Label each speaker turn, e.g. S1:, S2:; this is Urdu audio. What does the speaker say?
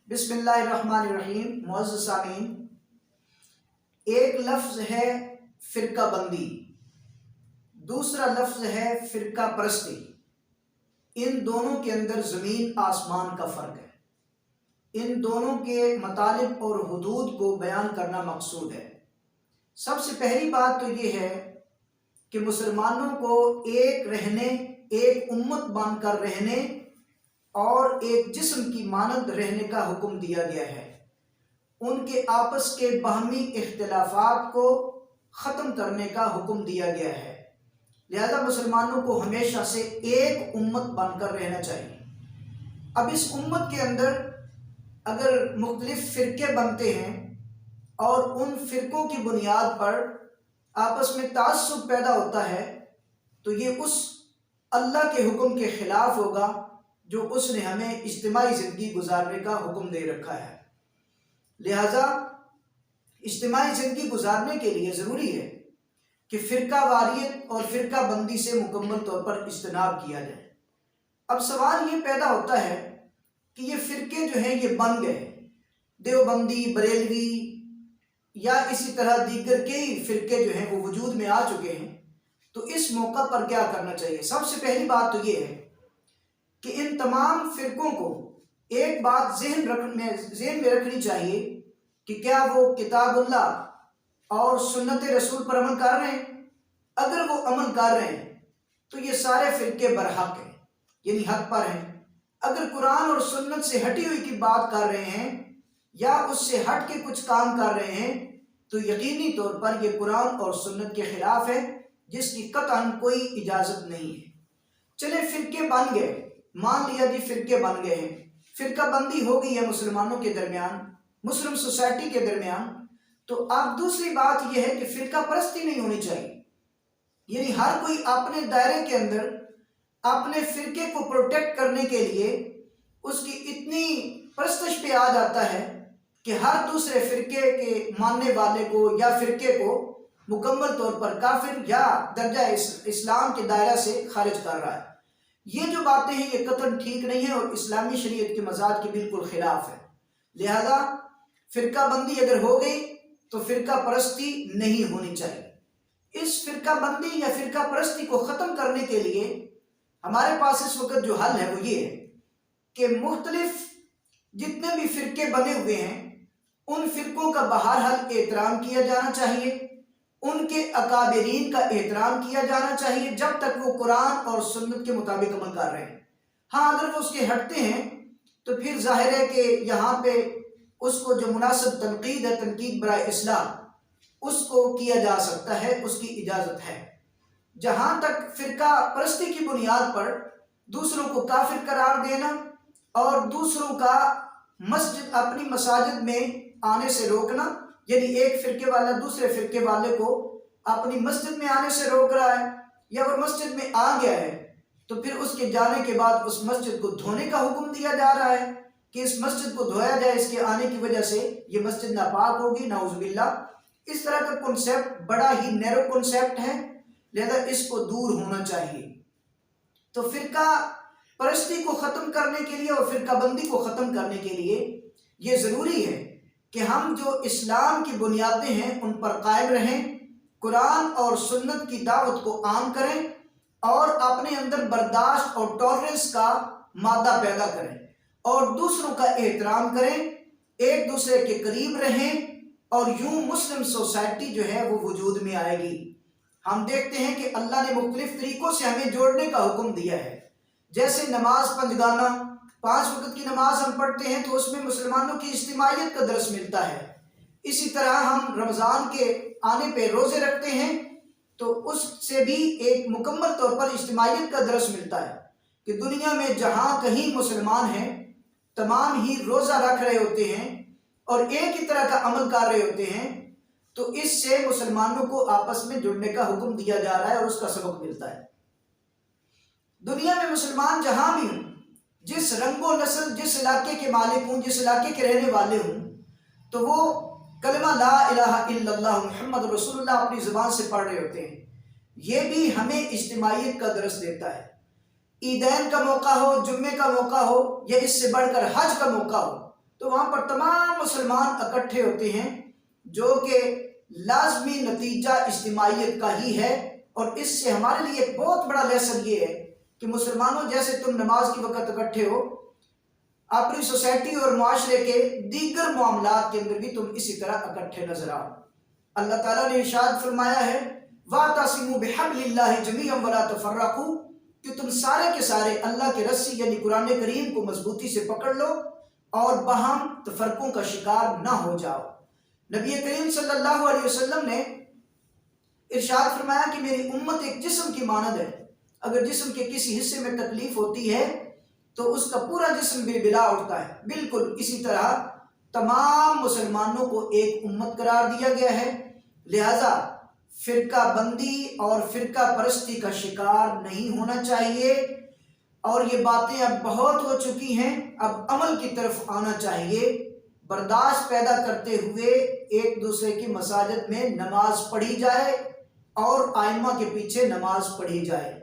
S1: بسم اللہ الرحمن الرحیم۔ معزز سامعین، ایک لفظ ہے فرقہ بندی، دوسرا لفظ ہے فرقہ پرستی۔ ان دونوں کے اندر زمین آسمان کا فرق ہے۔ ان دونوں کے مطالب اور حدود کو بیان کرنا مقصود ہے۔ سب سے پہلی بات تو یہ ہے کہ مسلمانوں کو ایک رہنے، ایک امت بن کر رہنے اور ایک جسم کی مانند رہنے کا حکم دیا گیا ہے۔ ان کے آپس کے باہمی اختلافات کو ختم کرنے کا حکم دیا گیا ہے۔ لہذا مسلمانوں کو ہمیشہ سے ایک امت بن کر رہنا چاہیے۔ اب اس امت کے اندر اگر مختلف فرقے بنتے ہیں اور ان فرقوں کی بنیاد پر آپس میں تعصب پیدا ہوتا ہے تو یہ اس اللہ کے حکم کے خلاف ہوگا جو اس نے ہمیں اجتماعی زندگی گزارنے کا حکم دے رکھا ہے۔ لہذا اجتماعی زندگی گزارنے کے لیے ضروری ہے کہ فرقہ واریت اور فرقہ بندی سے مکمل طور پر اجتناب کیا جائے۔ اب سوال یہ پیدا ہوتا ہے کہ یہ فرقے جو ہیں یہ بن گئے، دیوبندی، بریلوی یا اسی طرح دیگر کئی فرقے جو ہیں وہ وجود میں آ چکے ہیں، تو اس موقع پر کیا کرنا چاہیے؟ سب سے پہلی بات تو یہ ہے کہ ان تمام فرقوں کو ایک بات ذہن میں رکھنی چاہیے کہ کیا وہ کتاب اللہ اور سنت رسول پر عمل کر رہے ہیں؟ اگر وہ عمل کر رہے ہیں تو یہ سارے فرقے برحق ہیں، یعنی حق پر ہیں۔ اگر قرآن اور سنت سے ہٹی ہوئی کی بات کر رہے ہیں یا اس سے ہٹ کے کچھ کام کر رہے ہیں تو یقینی طور پر یہ قرآن اور سنت کے خلاف ہے، جس کی قطعاً کوئی اجازت نہیں ہے۔ چلے فرقے بن گئے، مان لیا جی فرقے بن گئے ہیں، فرقہ بندی ہو گئی ہے مسلمانوں کے درمیان، مسلم سوسائٹی کے درمیان، تو اب دوسری بات یہ ہے کہ فرقہ پرستی نہیں ہونی چاہیے۔ یعنی ہر کوئی اپنے دائرے کے اندر اپنے فرقے کو پروٹیکٹ کرنے کے لیے اس کی اتنی پرستش پہ آ جاتا ہے کہ ہر دوسرے فرقے کے ماننے والے کو یا فرقے کو مکمل طور پر کافر یا درجہ اسلام کے دائرہ سے خارج کر رہا ہے۔ یہ جو باتیں ہیں یہ قطعاً ٹھیک نہیں ہیں اور اسلامی شریعت کے مزاج کے بالکل خلاف ہے۔ لہذا فرقہ بندی اگر ہو گئی تو فرقہ پرستی نہیں ہونی چاہیے۔ اس فرقہ بندی یا فرقہ پرستی کو ختم کرنے کے لیے ہمارے پاس اس وقت جو حل ہے وہ یہ ہے کہ مختلف جتنے بھی فرقے بنے ہوئے ہیں ان فرقوں کا بہرحال احترام کیا جانا چاہیے، ان کے اکابرین کا احترام کیا جانا چاہیے جب تک وہ قرآن اور سنت کے مطابق عمل کر رہے ہیں۔ ہاں اگر وہ اس کے ہٹتے ہیں تو پھر ظاہر ہے کہ یہاں پہ اس کو جو مناسب تنقید ہے، تنقید برائے اصلاح، اس کو کیا جا سکتا ہے، اس کی اجازت ہے۔ جہاں تک فرقہ پرستی کی بنیاد پر دوسروں کو کافر قرار دینا اور دوسروں کا اپنی مساجد میں آنے سے روکنا، یعنی ایک فرقے والا دوسرے فرقے والے کو اپنی مسجد میں آنے سے روک رہا ہے، یا وہ مسجد میں آ گیا ہے تو پھر اس کے جانے کے بعد اس مسجد کو دھونے کا حکم دیا جا رہا ہے کہ اس مسجد کو دھویا جائے، اس کے آنے کی وجہ سے یہ مسجد ناپاک ہوگی، نعوذ باللہ۔ اس طرح کا کنسیپٹ بڑا ہی نیرو کنسیپٹ ہے، لہذا اس کو دور ہونا چاہیے۔ تو فرقہ پرستی کو ختم کرنے کے لیے اور فرقہ بندی کو ختم کرنے کے لیے یہ ضروری ہے کہ ہم جو اسلام کی بنیادیں ہیں ان پر قائم رہیں، قرآن اور سنت کی دعوت کو عام کریں اور اپنے اندر برداشت اور ٹالرنس کا مادہ پیدا کریں اور دوسروں کا احترام کریں، ایک دوسرے کے قریب رہیں، اور یوں مسلم سوسائٹی جو ہے وہ وجود میں آئے گی۔ ہم دیکھتے ہیں کہ اللہ نے مختلف طریقوں سے ہمیں جوڑنے کا حکم دیا ہے، جیسے نماز پنجگانہ، 5 وقت کی نماز ہم پڑھتے ہیں تو اس میں مسلمانوں کی اجتماعیت کا درس ملتا ہے۔ اسی طرح ہم رمضان کے آنے پہ روزے رکھتے ہیں تو اس سے بھی ایک مکمل طور پر اجتماعیت کا درس ملتا ہے کہ دنیا میں جہاں کہیں مسلمان ہیں تمام ہی روزہ رکھ رہے ہوتے ہیں اور ایک ہی طرح کا عمل کر رہے ہوتے ہیں، تو اس سے مسلمانوں کو آپس میں جڑنے کا حکم دیا جا رہا ہے اور اس کا سبق ملتا ہے۔ دنیا میں مسلمان جہاں بھی ہوں، جس رنگ و نسل، جس علاقے کے مالک ہوں، جس علاقے کے رہنے والے ہوں، تو وہ کلمہ لا الہ الا اللہ محمد رسول اللہ اپنی زبان سے پڑھ رہے ہوتے ہیں۔ یہ بھی ہمیں اجتماعیت کا درس دیتا ہے۔ عیدین کا موقع ہو، جمعے کا موقع ہو یا اس سے بڑھ کر حج کا موقع ہو تو وہاں پر تمام مسلمان اکٹھے ہوتے ہیں، جو کہ لازمی نتیجہ اجتماعیت کا ہی ہے۔ اور اس سے ہمارے لیے ایک بہت بڑا لیسن یہ ہے کہ مسلمانوں، جیسے تم نماز کے وقت اکٹھے ہو، اپنی سوسائٹی اور معاشرے کے دیگر معاملات کے اندر بھی تم اسی طرح اکٹھے نظر آؤ۔ اللہ تعالیٰ نے ارشاد فرمایا ہے وَاعْتَصِمُوا بِحَبْلِ اللَّهِ جَمِيعًا وَلَا تَفَرَّقُوا، کہ تم سارے کے سارے اللہ کے رسی یعنی قرآن کریم کو مضبوطی سے پکڑ لو اور باہم تفرقوں کا شکار نہ ہو جاؤ۔ نبی کریم صلی اللہ علیہ وسلم نے ارشاد فرمایا کہ میری امت ایک جسم کی مانند ہے، اگر جسم کے کسی حصے میں تکلیف ہوتی ہے تو اس کا پورا جسم بلبلا اٹھتا ہے۔ بالکل اسی طرح تمام مسلمانوں کو ایک امت قرار دیا گیا ہے، لہذا فرقہ بندی اور فرقہ پرستی کا شکار نہیں ہونا چاہیے۔ اور یہ باتیں اب بہت ہو چکی ہیں، اب عمل کی طرف آنا چاہیے۔ برداشت پیدا کرتے ہوئے ایک دوسرے کی مساجد میں نماز پڑھی جائے اور ائمہ کے پیچھے نماز پڑھی جائے۔